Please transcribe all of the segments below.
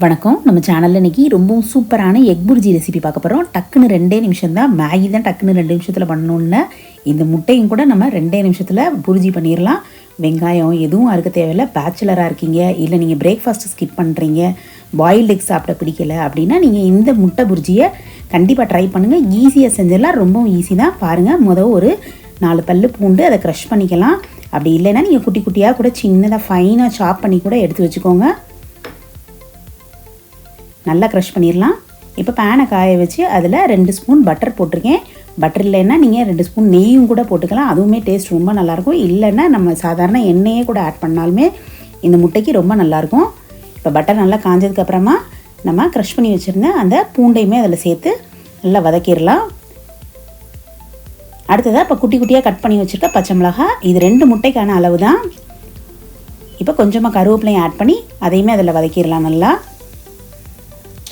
வணக்கம். நம்ம சேனலில் இன்றைக்கி ரொம்பவும் சூப்பரான எக் புர்ஜி ரெசிபி பார்க்க போகிறோம். டக்குன்னு 2 நிமிஷம் தான். மேகி தான் டக்குன்னு 2 நிமிஷத்தில் பண்ணணும்னு இந்த முட்டையும் கூட நம்ம 2 நிமிஷத்தில் புர்ஜி பண்ணிடலாம். வெங்காயம் எதுவும் அறுக்க தேவையில்லை. பேச்சுலராக இருக்கீங்க, இல்லை நீங்கள் பிரேக்ஃபாஸ்ட்டு ஸ்கிப் பண்ணுறீங்க, பாயில்டு எக் சாப்பிட பிடிக்கலை அப்படின்னா நீங்கள் இந்த முட்டை புர்ஜியை கண்டிப்பாக ட்ரை பண்ணுங்கள். ஈஸியாக செஞ்சிடலாம். ரொம்பவும் ஈஸி தான். பாருங்கள், ஒரு 4 பல்லு பூண்டு அதை க்ரஷ் பண்ணிக்கலாம். அப்படி இல்லைன்னா நீங்கள் குட்டி குட்டியாக கூட சின்னதாக ஃபைனாக சாப் பண்ணி கூட எடுத்து வச்சுக்கோங்க. நல்லா க்ரஷ் பண்ணிடலாம். இப்போ பேனை காய வச்சு அதில் 2 ஸ்பூன் பட்டர் போட்டிருக்கேன். பட்டர் இல்லைன்னா நீங்கள் 2 ஸ்பூன் நெய்யும் கூட போட்டுக்கலாம். அதுவுமே டேஸ்ட் ரொம்ப நல்லாயிருக்கும். இல்லைன்னா நம்ம சாதாரண எண்ணெயே கூட ஆட் பண்ணாலுமே இந்த முட்டைக்கு ரொம்ப நல்லாயிருக்கும். இப்போ பட்டர் நல்லா காஞ்சதுக்கப்புறமா நம்ம க்ரஷ் பண்ணி வச்சுருந்த அந்த பூண்டையுமே அதில் சேர்த்து நல்லா வதக்கிடலாம். அடுத்ததாக இப்போ குட்டி குட்டியாக கட் பண்ணி வச்சுருக்க பச்சை மிளகாய், இது 2 முட்டைக்கான அளவு தான். இப்போ கொஞ்சமாக கருவேப்பிலையும் ஆட் பண்ணி அதையுமே அதில் வதக்கிடலாம். நல்லா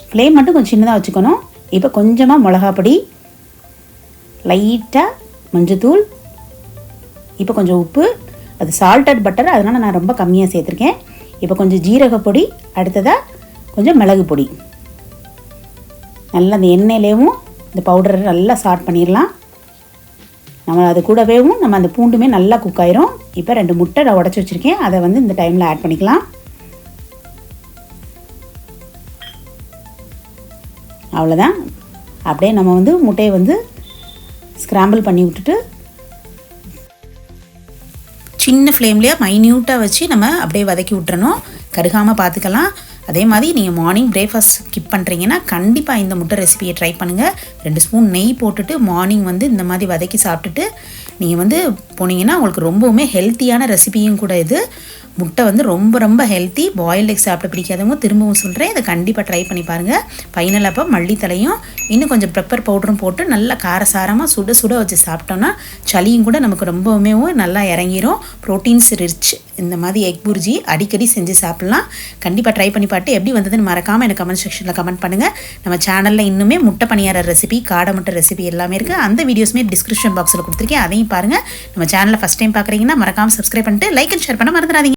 ஃப்ளேம் மட்டும் கொஞ்சம் சின்னதாக வச்சுக்கணும். இப்போ கொஞ்சமாக மிளகாப்பொடி, லைட்டாக மஞ்சத்தூள், இப்போ கொஞ்சம் உப்பு. அது சால்டட் பட்டர், அதனால் நான் ரொம்ப கம்மியாக சேர்த்துருக்கேன். இப்போ கொஞ்சம் ஜீரகப்பொடி, அடுத்ததாக கொஞ்சம் மிளகு பொடி. நல்லா அந்த எண்ணெயிலேயும் இந்த பவுடரை நல்லா சாட் பண்ணிடலாம். நம்ம அது கூடவேவும் நம்ம அந்த பூண்டுமே நல்லா குக் ஆயிரும். இப்போ 2 முட்டை நான் உடச்சி வச்சுருக்கேன், அதை இந்த டைமில் ஆட் பண்ணிக்கலாம். அவ்வளோதான். அப்படியே நம்ம முட்டையை ஸ்க்ராம்பிள் பண்ணி விட்டுட்டு சின்ன ஃப்ளேம்லேயே மைன்யூட்டாக வச்சு நம்ம அப்படியே வதக்கி விட்டுறணும். கருகாமல் பார்த்துக்கலாம். அதே மாதிரி நீங்கள் மார்னிங் பிரேக்ஃபாஸ்ட் ஸ்கிப் பண்ணுறீங்கன்னா கண்டிப்பாக இந்த முட்டை ரெசிபியை ட்ரை பண்ணுங்கள். 2 ஸ்பூன் நெய் போட்டுட்டு மார்னிங் இந்த மாதிரி வதக்கி சாப்பிட்டுட்டு நீங்கள் போனீங்கன்னா உங்களுக்கு ரொம்பவுமே ஹெல்த்தியான ரெசிபியும் கூட இது. முட்டை ரொம்ப ரொம்ப ஹெல்த்தி. பாயில்டு எக் சாப்பிட பிடிக்காதவங்க திரும்பவும் சொல்கிறேன், இதை கண்டிப்பாக ட்ரை பண்ணி பாருங்கள். ஃபைனல் அப்போ மல்லித்தலையும் இன்னும் கொஞ்சம் பெப்பர் பவுடரும் போட்டு நல்லா காரசாரமாக சுட சுட வச்சு சாப்பிட்டோன்னா சளியும் கூட நமக்கு ரொம்பவுமே நல்லா இறங்கிரும். ப்ரோட்டீன்ஸ் ரிச் இந்த மாதிரி எக் புர்ஜி அடிக்கடி செஞ்சு சாப்பிட்லாம். கண்டிப்பாக ட்ரை பண்ணி பார்த்து எப்படி வந்ததுன்னு மறக்காமல் எனக்கு கமெண்ட் செக்ஷனில் கமெண்ட் பண்ணுங்கள். நம்ம சேனலில் இன்னுமே முட்டை பணியார ரெசிபி, காடை முட்டை ரெசிபி எல்லாமே இருக்குது. அந்த வீடியோஸுமே டிஸ்கிரிப்ஷன் பாக்ஸில் கொடுத்துருக்கேன், அதையும் பாருங்கள். நம்ம சேனலில் ஃபஸ்ட் டைம் பார்க்குறீங்கன்னா மறக்காமல் சப்ஸ்கிரைப் பண்ணிட்டு லைக் அண்ட் ஷேர் பண்ண மறந்துடாதீங்க.